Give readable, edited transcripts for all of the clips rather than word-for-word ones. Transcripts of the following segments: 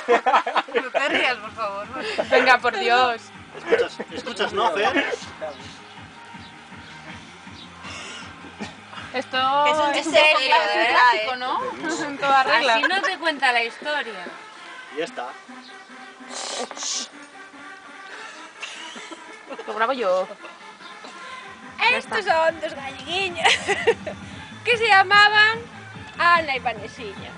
No te rías, por favor. Venga, por Dios. ¿Escuchas, no, Fer? Esto Es un es un serio, de verdad, clásico, ¿no? En toda regla. Así no se cuenta la historia. Ya está. Lo grabo yo. Estos son dos galleguiños que se llamaban Ana y Vanessiña.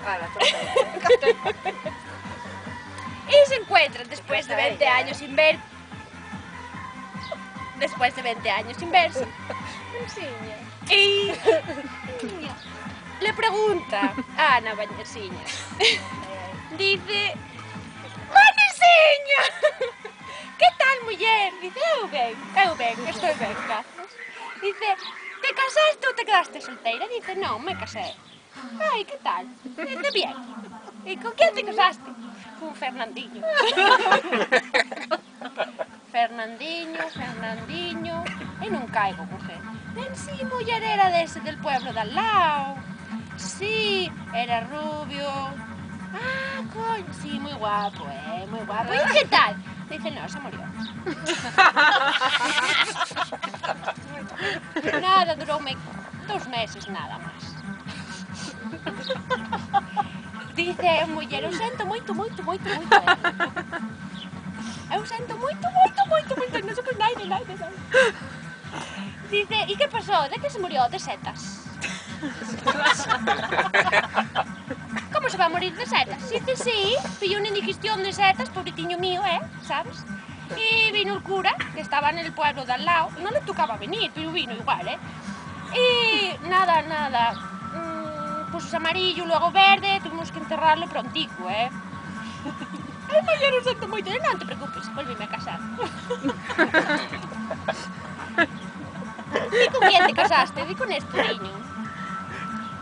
Y se encuentran después de 20 años sin ver. Después de 20 años sin verse. Y le pregunta a Ana Vanessiña. Dice: Vanessiña, ¿qué tal, muller? Dice: eu ben, estoy ben, gracias. Dice: ¿te casaste o te quedaste solteira? Dice: no, me casé. Ay, ¿qué tal? Dice: bien. ¿Y con quién te casaste? Con Fernandinho. Fernandinho, e non caigo con gente. Ben, sí, muller, era dese del pueblo de al lado. Sí, era rubio. Ah, coño, sí, muy guapo, muy guapo. ¿Y qué tal? Dice: no, se murió. Nada, duroume 2 meses, nada máis. Dice a muller: eu sento moito. Eu sento moito, non somos naide. Dice: e que pasou? De que se murió? De setas. Como se va a morir de setas? Dice: sí, pilló una indigestión de setas, pobretiño mío, ¿sabes? Y vino el cura, que estaba en el pueblo de al lado. No le tocaba venir, pero vino igual, Y nada, puso amarillo, luego verde, tuvimos que enterrarlo prontico, Ay, muller, eu sento moito. Non te preocupes, volvíme a casar. E con quién te casaste? Di con Esturiño.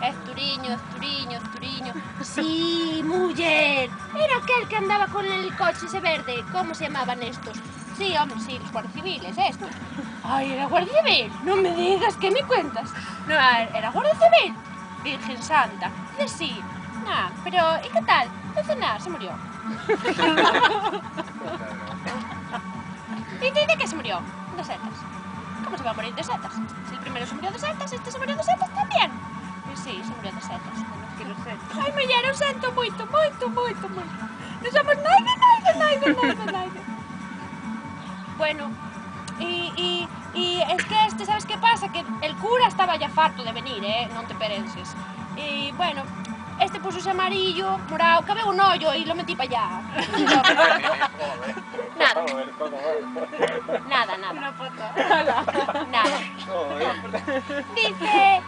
Esturiño. Sí, muller. Era aquel que andaba con el coche ese verde. ¿Cómo se llamaban estos? Sí, hombre, sí, los guardias civiles, estos. Ay, era guardia civil. No me digas, ¿qué me cuentas? No, era guardia civil. Virgen Santa. Dice: sí. Nah, pero ¿y qué tal? Dice: nada, se murió. ¿Y dice que se murió? De setas. ¿Cómo se va a morir de setas? Si el primero se murió de setas, este se murió de setas también. Y sí, se murió de setas. Ai, muller, eu sento moito. Non somos naide. Bueno, y es que ¿sabes qué pasa? Que el cura estaba ya farto de venir, non te perenses. Y bueno, este puso ese amarillo, morado, que veo un hoyo y lo metí para allá. Nada. Nada. Dice: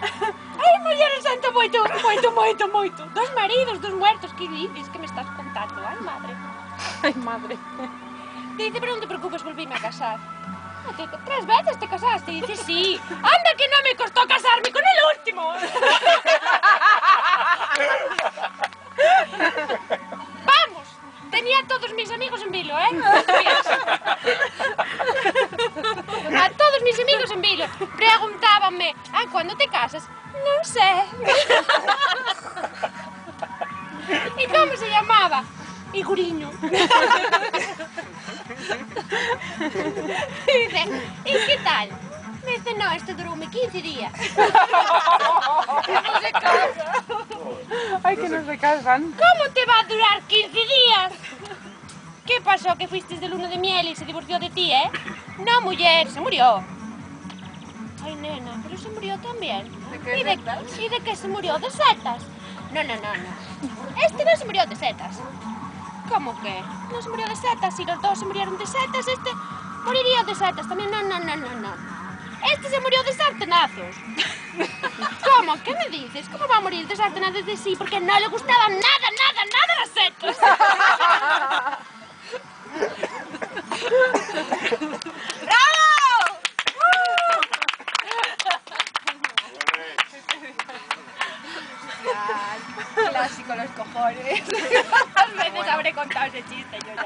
ai, muller, eu sento moito. 2 maridos, 2 muertos, que dices? Que me estás contando? Ai, madre. Dice: pero non te preocupes, volvíme a casar. 3 veces te casaste. Dice: sí. Anda, que no me costó casarme con el último. Vamos, tenía a todos mis amigos en vilo, A todos mis amigos en vilo. Preguntábanme: ¿cuándo te casas? No sé. ¿Y cómo se llamaba? Iguriño. Dice: ¿y qué tal? Dice: no, esto duroume 15 días. No se casa. Ay, que no se casan. ¿Cómo te va a durar 15 días? ¿Qué pasó? ¿Que fuiste de luna de miel y se divorció de ti, No, muller, se murió. Ay, nena, pero se murió también. ¿Y de qué se murió? ¿De setas? No. Este no se murió de setas. ¿Cómo que? No se murió de setas. Si los dos se murieron de setas, este moriría de setas también. No. Este se murió de sartenazos. ¿Cómo? ¿Qué me dices? ¿Cómo va a morir de sartenazos de sí? Porque no le gustaban nada las setas. ¡Bravo! Clásico, los cojones. ¿Cuántas veces habré contado ese chiste yo ya?